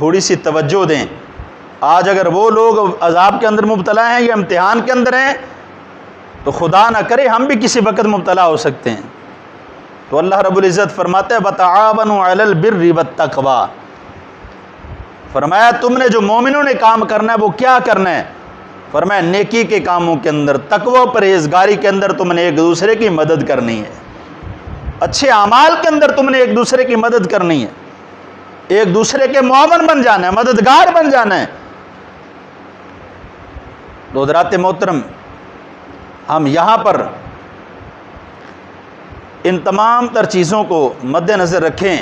थोड़ी सी तवज्जो दें। आज अगर वो लोग अजाब के अंदर मुब्तला हैं या इम्तिहान के अंदर हैं, तो खुदा ना करे हम भी किसी वक़्त मुब्तला हो सकते हैं। तो अल्लाह रब्बुल इज़्ज़त फरमाते हैं वतआवनु अलल बिर्रि वत्तक़वा, फरमाया तुमने जो मोमिनों ने काम करना है वो क्या करना है? फरमाया नेकी के कामों के अंदर, तकवा परहेज़गारी के अंदर तुमने एक दूसरे की मदद करनी है, अच्छे आमाल के अंदर तुमने एक दूसरे की मदद करनी है, एक दूसरे के मुआवन बन जाना है, मददगार बन जाना है। तो हज़रात मोहतरम, हम यहाँ पर इन तमाम तर चीज़ों को मद्देनज़र रखें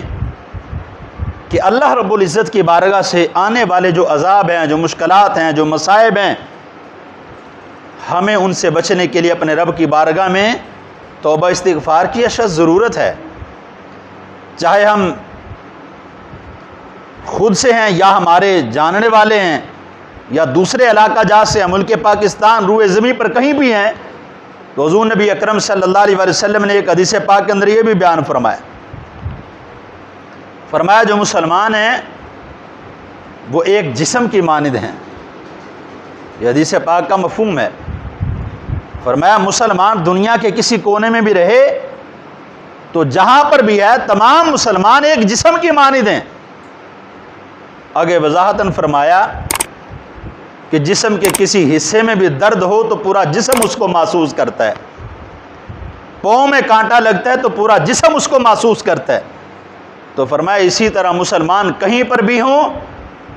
कि अल्लाह रब्बुल इज़्ज़त की बारगाह से आने वाले जो अज़ाब हैं, जो मुश्किलात हैं, जो मसाइब हैं, हमें उनसे बचने के लिए अपने रब की बारगाह में तौबा इस्तिग़फ़ार की अशद ज़रूरत है। चाहे हम खुद से हैं या हमारे जानने वाले हैं या दूसरे इलाका जात से, मुल्क पाकिस्तान रूए ज़मीन पर कहीं भी हैं, तो हुज़ूर नबी अकरम सल्लल्लाहु अलैहि वसल्लम ने एक हदीस पाक के अंदर ये भी बयान फरमाया जो मुसलमान हैं वो एक जिस्म की मानिद हैं। ये हदीस पाक का मफ़हूम है। फरमाया मुसलमान दुनिया के किसी कोने में भी रहे तो जहाँ पर भी है तमाम मुसलमान एक जिस्म की मानिद हैं। आगे वज़ाहतन फरमाया कि जिस्म के किसी हिस्से में भी दर्द हो तो पूरा जिस्म उसको महसूस करता है, पाँव में कांटा लगता है तो पूरा जिस्म उसको महसूस करता है। तो फरमाया इसी तरह मुसलमान कहीं पर भी हों,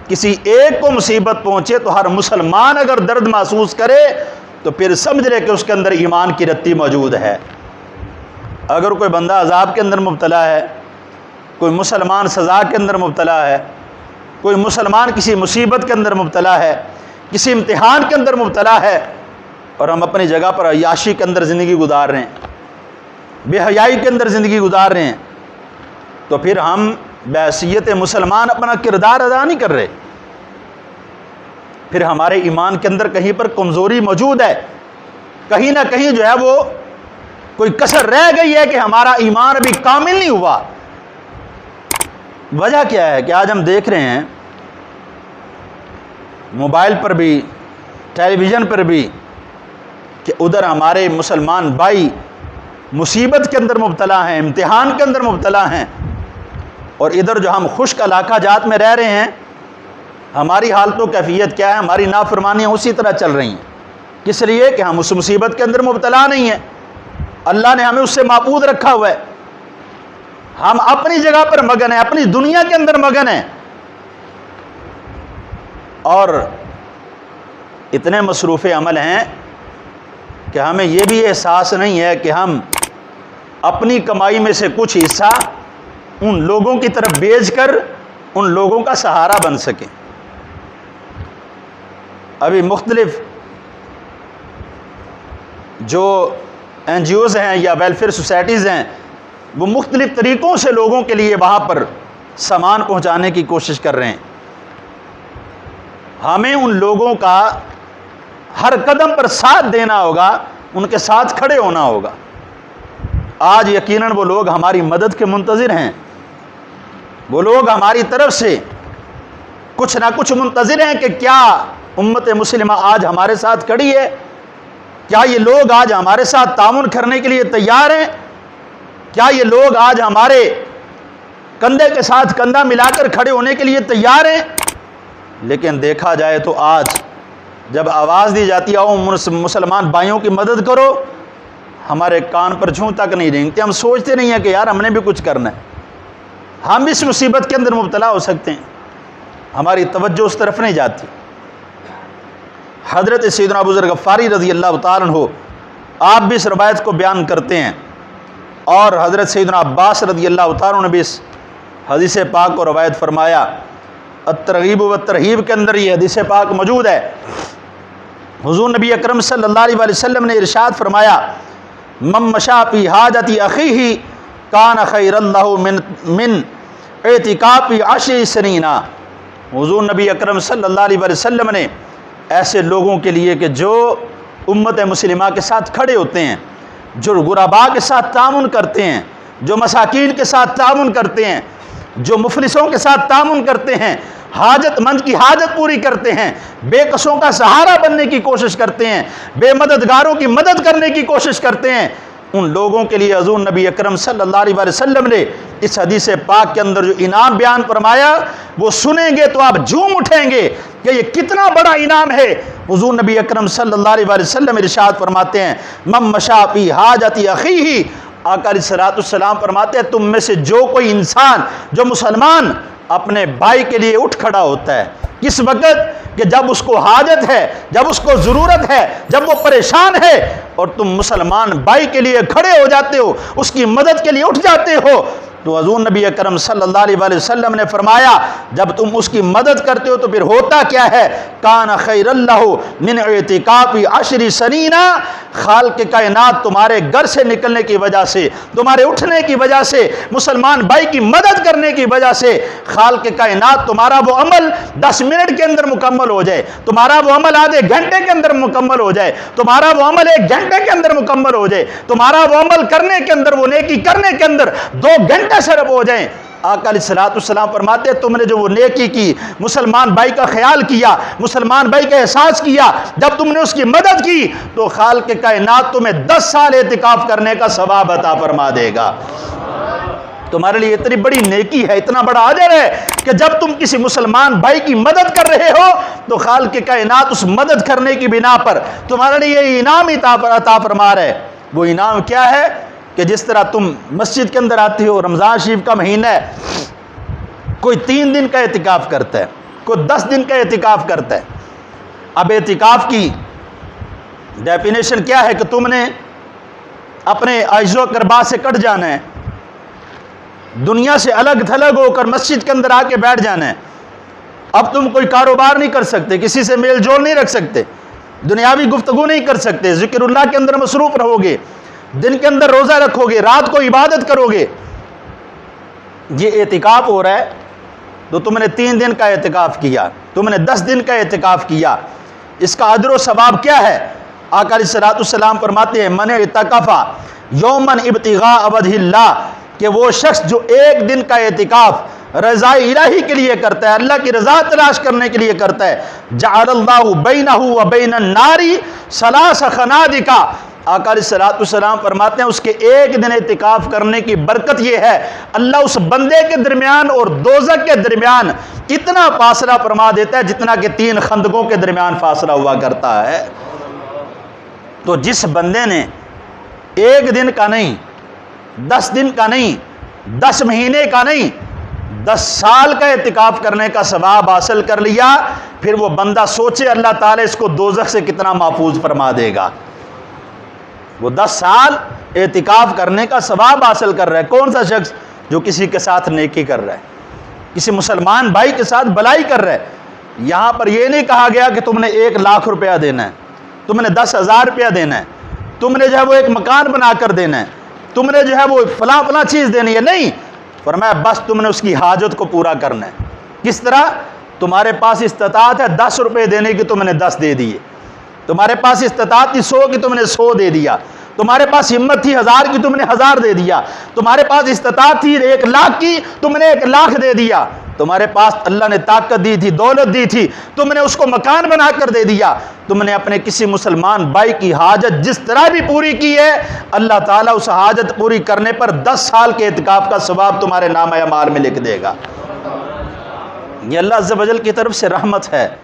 किसी एक को मुसीबत पहुँचे तो हर मुसलमान अगर दर्द महसूस करे तो फिर समझ ले कि उसके अंदर ईमान की रत्ती मौजूद है। अगर कोई बंदा अजाब के अंदर मुब्तला है, कोई मुसलमान सज़ा के अंदर मुब्तला है, कोई मुसलमान किसी मुसीबत के अंदर मुब्तला है, किसी इम्तिहान के अंदर मुब्तला है, और हम अपनी जगह पर अय्याशी के अंदर ज़िंदगी गुजार रहे हैं, बेहयाई के अंदर ज़िंदगी गुजार रहे हैं, तो फिर हम बहैसियत मुसलमान अपना किरदार अदा नहीं कर रहे। फिर हमारे ईमान के अंदर कहीं पर कमज़ोरी मौजूद है, कहीं ना कहीं जो है वो कोई कसर रह गई है कि हमारा ईमान अभी कामिल नहीं हुआ। वजह क्या है कि आज हम देख रहे हैं मोबाइल पर भी, टेलीविज़न पर भी, कि उधर हमारे मुसलमान भाई मुसीबत के अंदर मुब्तला हैं, इम्तिहान के अंदर मुब्तला हैं, और इधर जो हम खुश्क इलाका जात में रह रहे हैं, हमारी हालत व कैफियत क्या है? हमारी नाफरमानियाँ उसी तरह चल रही हैं। किस लिए? कि हम उस मुसीबत के अंदर मुब्तला नहीं हैं, अल्लाह ने हमें उससे महफूज रखा हुआ है। हम अपनी जगह पर मगन हैं, अपनी दुनिया के अंदर मगन हैं, और इतने मसरूफ़ अमल हैं कि हमें यह भी एहसास नहीं है कि हम अपनी कमाई में से कुछ हिस्सा उन लोगों की तरफ बेचकर उन लोगों का सहारा बन सकें। अभी मुख्तलिफ जो NGOs हैं या वेलफेयर सोसाइटीज़ हैं, वो मुख्तलिफ तरीक़ों से लोगों के लिए वहाँ पर सामान पहुँचाने की कोशिश कर रहे हैं। हमें उन लोगों का हर कदम पर साथ देना होगा, उनके साथ खड़े होना होगा। आज यकीनन वो लोग हमारी मदद के मुंतज़िर हैं, वो लोग हमारी तरफ से कुछ ना कुछ मुंतज़िर हैं कि क्या उम्मत मुस्लिमा आज हमारे साथ खड़ी है, क्या ये लोग आज हमारे साथ तामुन करने के लिए तैयार हैं, क्या ये लोग आज हमारे कंधे के साथ कंधा मिलाकर खड़े होने के लिए तैयार हैं। लेकिन देखा जाए तो आज जब आवाज़ दी जाती है आओ मुसलमान भाइयों की मदद करो, हमारे कान पर जूं तक नहीं रेंगते। हम सोचते नहीं हैं कि यार हमने भी कुछ करना है, हम इस मुसीबत के अंदर मुब्तला हो सकते हैं, हमारी तवज्जो उस तरफ नहीं जाती। हज़रत सैयदना अबू ज़र गफ़ारी रज़ी अल्लाह तआला अन्हु आप भी इस रवायत को बयान करते हैं, और हज़रत सैयदना अब्बास रज़ी अल्लाह तआला अन्हु ने भी इस हदीस पाक को रवायत फरमाया। अत-तरग़ीब व तरहीब के अंदर ये हदीस पाक मौजूद है। हुज़ूर नबी अकरम सल्लल्लाहु अलैहि वसल्लम ने इरशाद फरमाया मम मशा फी हाजती अख़ीही कान खैरन लहू मिन एतिकाफ़ी अशरि सनीना। हुज़ूर नबी अकरम सल्लल्लाहु अलैहि वसल्लम ने ऐसे लोगों के लिए कि जो उम्मत मुस्लिमा के साथ खड़े होते हैं, जो गुरबा के साथ तामुन करते हैं, जो मसाकीन के साथ तामुन करते हैं, जो मुफलिसों के साथ तामुन करते हैं, हाजतमंद की हाजत पूरी करते हैं, बेकसों का सहारा बनने की कोशिश करते हैं, बेमददगारों की मदद करने की कोशिश करते हैं, उन लोगों के लिए हुज़ूर नबी अकरम सल्लल्लाहु अलैहि वसल्लम ने इस हदीस पाक के अंदर जो इनाम बयान फरमाया, वो सुनेंगे तो आप झूम उठेंगे कि ये कितना बड़ा इनाम है। हुज़ूर नबी अकरम सल्लल्लाहु अलैहि वसल्लम इरशाद फरमाते हैं, मम मशाफी हाजती अखीही, आका अलैहिस्सलाम फरमाते हैं, तुम में से जो कोई इंसान, जो मुसलमान अपने भाई के लिए उठ खड़ा होता है, किस वक़्त कि जब उसको हाजत है, जब उसको ज़रूरत है, जब वो परेशान है, और तुम मुसलमान भाई के लिए खड़े हो जाते हो, उसकी मदद के लिए उठ जाते हो, तो हुज़ूर नबी अकरम सल्लल्लाहु अलैहि वसल्लम ने फरमाया, जब तुम उसकी मदद करते हो तो फिर होता क्या है, कान खैरल्लहु मिन इतिकाफी अशरी सनीना, खालिक कायनात तुम्हारे घर से निकलने की वजह से, तुम्हारे उठने की वजह से, मुसलमान भाई की मदद करने की वजह से, खालिक कायनात तुम्हारा वो अमल 10 मिनट के अंदर मुकम्मल हो जाए, तुम्हारा वो अमल आधे घंटे के अंदर मुकम्मल हो जाए, तुम्हारा वो अमल 1 घंटे के अंदर मुकम्मल हो जाए, तुम्हारा वो अमल करने के अंदर, वो नेकी करने के अंदर 2 घंटे सरब हो जाए। आका अलैहिस्सलाम फरमाते हैं, तुमने जो वो नेकी की, मुसलमान भाई का ख्याल किया, मुसलमान भाई का एहसास किया, जब तुमने उसकी मदद की, तो खालिक कायनात तुम्हें 10 साल एतिकाफ करने का सवाब अता फरमा देगा। तुम्हारे लिए इतनी बड़ी नेकी है, इतना बड़ा अजर है कि जब तुम किसी मुसलमान भाई की मदद कर रहे हो, तो खालिक कायनात उस मदद करने की बिना पर तुम्हारे लिए इनाम अता फरमा रहे। वो इनाम क्या है कि जिस तरह तुम मस्जिद के अंदर आते हो, रमज़ान शरीफ का महीना है, कोई 3 दिन का एतिकाफ करता है, कोई 10 दिन का एतिकाफ करता है। अब एतिकाफ की डेफिनेशन क्या है कि तुमने अपने आइज़ो करबा से कट जाना है, दुनिया से अलग थलग होकर मस्जिद के अंदर आके बैठ जाना है। अब तुम कोई कारोबार नहीं कर सकते, किसी से मेल जोल नहीं रख सकते, दुनियावी गुफ्तगू नहीं कर सकते, ज़िक्रुल्लाह के अंदर मसरूफ़ रहोगे, दिन के अंदर रोज़ा रखोगे, रात को इबादत करोगे। ये एतिकाफ हो रहा है, तो तुमने 3 दिन का एतिकाफ किया, तुमने 10 दिन का एतिकाफ किया, इसका अजर व सवाब क्या है? आका अलैहिस्सलाम फरमाते हैं, मन इतकफ़ा यौमन इब्तिगा अवधिल्लाह, कि वो शख्स जो 1 दिन का एतिकाफ रज़ा इलाही के लिए करता है, अल्लाह की रज़ा तलाश करने के लिए करता है, जअलल्लाहु बैनहु व बैनन नारी सलास खनादिका, आका अलैहिस्सलाम फरमाते हैं, उसके 1 दिन एतिकाफ करने की बरकत यह है, अल्लाह उस बंदे के दरमियान और दोज़ख के दरमियान इतना फासला फरमा देता है जितना कि 3 खंदकों के दरमियान फासला हुआ करता है। तो जिस बंदे ने 1 दिन का नहीं, 10 दिन का नहीं, 10 महीने का नहीं, 10 साल का एतिकाफ करने का सवाब हासिल कर लिया, फिर वो बंदा सोचे अल्लाह ताला इसको दोज़ख से कितना महफूज फरमा देगा। वो 10 साल एतिकाफ करने का सवाब हासिल कर रहा है। कौन सा शख्स? जो किसी के साथ नेकी कर रहा है, किसी मुसलमान भाई के साथ भलाई कर रहा है। यहाँ पर यह नहीं कहा गया कि तुमने 1 लाख रुपया देना है, तुमने 10,000 रुपया देना है, तुमने जो है वो एक मकान बना कर देना है, तुमने जो है वो फला चीज़ देनी है, नहीं। फरमाया बस तुमने उसकी हाजत को पूरा करना है। किस तरह? तुम्हारे पास इस्तात है 10 रुपये देने की, तुमने 10 दे दिए, तुम्हारे पास इस्तात थी 100 की, तुमने 100 दे दिया, तुम्हारे पास हिम्मत थी 1000 की, तुमने 1000 दे दिया, तुम्हारे पास इस्तात थी 1 लाख की, तुमने 1 लाख दे दिया, तुम्हारे पास अल्लाह ने ताकत दी थी, दौलत दी थी, तुमने उसको मकान बनाकर दे दिया। तुमने अपने किसी मुसलमान भाई की हाजत जिस तरह भी पूरी की है, अल्लाह ताला उस हाजत पूरी करने पर 10 साल के एतिकाफ का सवाब तुम्हारे नाम-ए-अमाल में लिख देगा। ये अल्लाह अज़्ज़ व जल की तरफ से रहमत है।